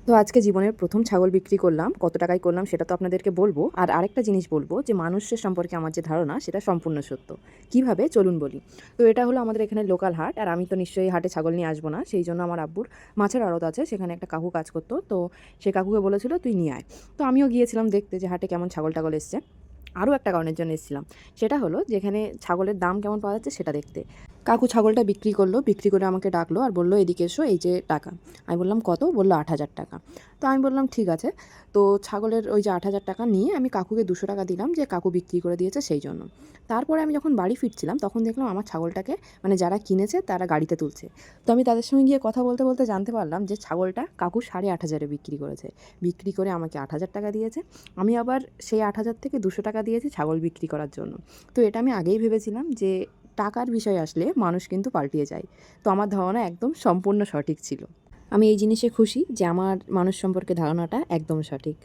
তো আজকে জীবনের প্রথম ছাগল বিক্রি করলাম। কত টাকায় করলাম সেটা তো আপনাদেরকে বলবো। আর আরেকটা জিনিস বলবো যে মানুষের সম্পর্কে আমার যে ধারণা সেটা সম্পূর্ণ সত্য। কিভাবে চলুন বলি। তো এটা হলো আমাদের এখানে লোকাল হাট। আর আমি তো নিশ্চয়ই হাটে ছাগল নিয়ে আসবো না। সেই জন্য আমার আব্বুর মাছের আড়ত আছে, সেখানে একটা কাকু কাজ করতো। তো সে কাকুকে বলেছিল তুই নিয়ে আয়। তো আমিও গিয়েছিলাম দেখতে যে হাটে কেমন ছাগল টাগল এসছে। আরও একটা কারণের জন্য এসেছিলাম, সেটা হলো যেখানে ছাগলের দাম কেমন পাওয়া যাচ্ছে সেটা দেখতে। কাকু ছাগলটা বিক্রি করলো, বিক্রি করে আমাকে ডাকলো আর বললো এদিকে এসো, এই যে টাকা। আমি বললাম কত? বললো ৮,০০০ টাকা। তো আমি বললাম ঠিক আছে। তো ছাগলের ওই যে ৮,০০০ টাকা নিয়ে আমি কাকুকে ২০০ টাকা দিলাম, যে কাকু বিক্রি করে দিয়েছে সেই জন্য। তারপরে আমি যখন বাড়ি ফিরছিলাম তখন দেখলাম আমার ছাগলটাকে মানে যারা কিনেছে তারা গাড়িতে তুলছে। তো আমি তাদের সঙ্গে গিয়ে কথা বলতে বলতে জানতে পারলাম যে ছাগলটা কাকু ৮,৫০০-এ বিক্রি করেছে। বিক্রি করে আমাকে ৮,০০০ টাকা দিয়েছে। আমি আবার সেই ৮,০০০ থেকে ২০০ টাকা দিয়েছি ছাগল বিক্রি করার জন্য। তো এটা আমি আগেই ভেবেছিলাম যে টাকার বিষয় আসলে মানুষ কিন্তু পাল্টিয়ে যায়। তো আমার ধারণা একদম সম্পূর্ণ সঠিক ছিল। আমি এই জিনিসে খুশি যে আমার মানুষ সম্পর্কে ধারণাটা একদম সঠিক।